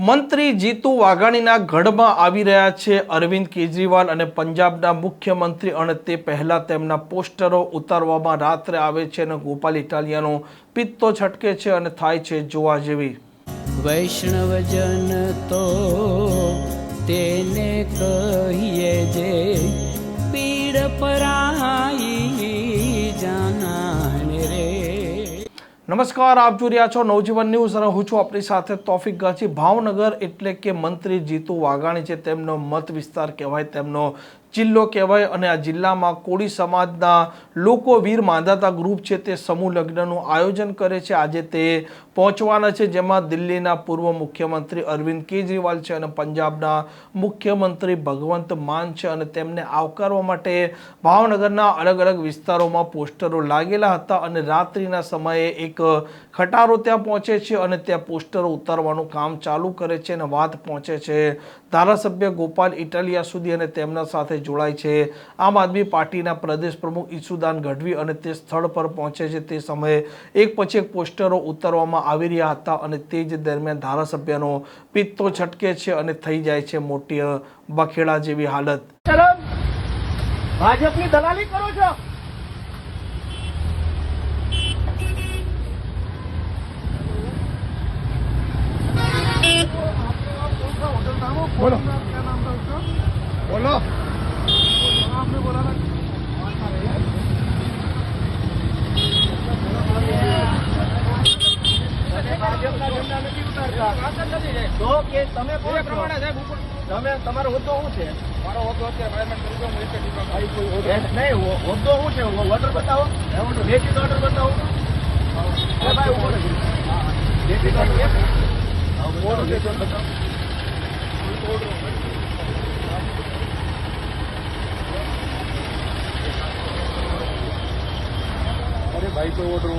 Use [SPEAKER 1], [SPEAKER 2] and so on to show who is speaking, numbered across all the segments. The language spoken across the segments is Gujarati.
[SPEAKER 1] મંત્રી જીતુ વાઘાણીના ગઢમાં આવી રહ્યા છે અરવિંદ કેજરીવાલ અને પંજાબના મુખ્યમંત્રી અને તે પહેલા તેમના પોસ્ટરો ઉતારવામાં રાત્રે આવે છે અને ગોપાલ ઇટાલિયાનો પિત્તો છટકે છે અને થાય છે જોવા જેવી।
[SPEAKER 2] વૈષ્ણવજન તો તેને કહીએ જે પીડ પરાઈ જાનાને રે।
[SPEAKER 1] નમસ્કાર, આપ જોઈ રહ્યા છો નવજીવન ન્યૂઝ અને હું છું આપણી સાથે તોફિક ગાચી। ભાવનગર એટલે કે મંત્રી જીતુ વાઘાણી છે તેમનો મત વિસ્તાર કહેવાય, તેમનો જિલ્લો કહેવાય અને આ જિલ્લામાં કોળી સમાજના લોકો વીર માંધાતા ગ્રુપ છે તે સમૂહ લગ્નનું આયોજન કરે છે। આજે તે પહોંચવાના છે, જેમાં દિલ્હીના પૂર્વ મુખ્યમંત્રી અરવિંદ કેજરીવાલ છે અને પંજાબના મુખ્યમંત્રી ભગવંત માન છે અને તેમને આવકારવા માટે ભાવનગરના અલગ અલગ વિસ્તારોમાં પોસ્ટરો લાગેલા હતા અને રાત્રિના સમયે એક ખટારો ત્યાં પહોંચે છે અને ત્યાં પોસ્ટરો ઉતારવાનું કામ ચાલુ કરે છે અને વાત પહોંચે છે ધારાસભ્ય ગોપાલ ઇટાલિયા સુધી અને તેમના સાથે જોડાય છે આમ આદમી પાર્ટીના પ્રદેશ પ્રમુખ ઈસુદાન ગઢવી અને તે સ્થળ પર પહોંચે છે। તે સમયે એક પછી એક પોસ્ટરો ઉતારવામાં આવી રહ્યા હતા અને તે જ દરમિયાન ધારાસભ્યનો પિત્તો છટકે છે અને થઈ જાય છે મોટી બખેડા જેવી હાલત।
[SPEAKER 3] ભાજપની દલાલી કરો છો। बोलो बोलो आपने बोला ना તો કે તમે કોઈ પ્રમાણે તમે તમારો હોદ્દો શું છે? મારો હોદ્દો અત્યારે નહીં, હોદ્દો શું છે? ઓર્ડર બતાવો, લેખિત ઓર્ડર બતાવો ભાઈ, લેખિત ઓર્ડર બતાવો। અરે ભાઈ તો ઓર્ડર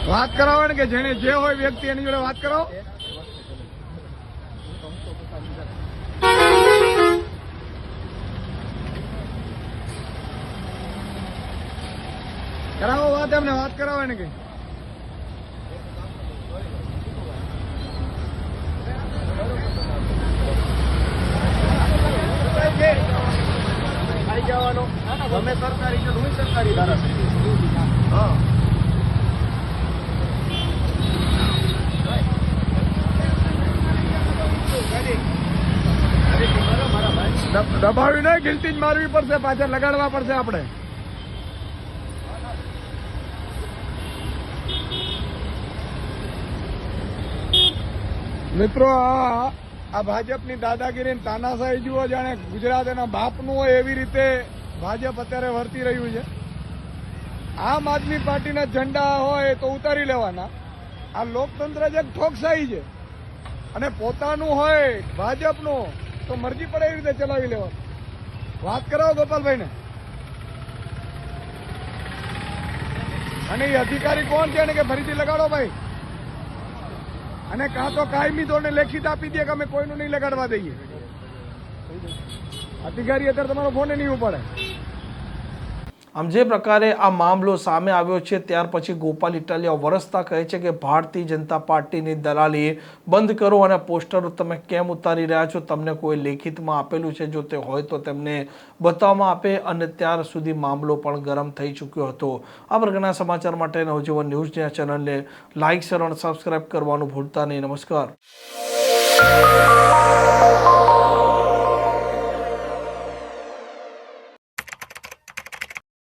[SPEAKER 3] વાત કરાવો ને કે જેને જે હોય વ્યક્તિ એની જોડે વાત કરાવો। કરાવો વાત, એમને વાત કરાવો ને કે જવાનો તમે સરકારી છો, હું સરકારી ધારાસભ્ય। હા દબાવી નહીં, ગિલતી જ મારવી પડશે, પાછળ લગાડવા પડશે આપણે। મિત્રો આ ભાજપની દાદાગીરી તાનાશાહી જુઓ, જાણે ગુજરાત એના બાપનું હોય એવી રીતે ભાજપ અત્યારે વર્તી રહ્યું છે। આમ આદમી પાર્ટીના ઝંડા હોય તો ઉતારી લેવાના, આ લોકતંત્ર જ એક ઠોકશાહી છે અને પોતાનું હોય ભાજપનું તો મરજી પડે એવી રીતે ચલાવી લેવાનું। વાત કરાવો ગોપાલભાઈને। અને એ અધિકારી કોણ છે કે ફરીથી લગાડો ભાઈ, અને કાં તો કાયમી ધોરણે લેખિત આપી દે કે અમે કોઈનું નહીં લગાડવા દઈએ। અધિકારી અત્યારે તમારો ફોન નહીં ઉપાડે।
[SPEAKER 1] આમ જે પ્રકારે આ મામલો સામે આવ્યો છે ત્યાર પછી ગોપાલ ઇટાલિયા વરસતા કહે છે કે ભારતીય જનતા પાર્ટીની દલાલી બંધ કરો અને પોસ્ટરો તમે કેમ ઉતારી રહ્યા છો, તમને કોઈ લેખિતમાં આપેલું છે, જો તે હોય તો તેમને બતાવવામાં આપે। અને ત્યાર સુધી મામલો પણ ગરમ થઈ ચૂક્યો હતો। આ પ્રકારના સમાચાર માટે નવજીવન ન્યૂઝની ચેનલને લાઇક, શેર અને સબસ્ક્રાઇબ કરવાનું ભૂલતા નહીં। નમસ્કાર।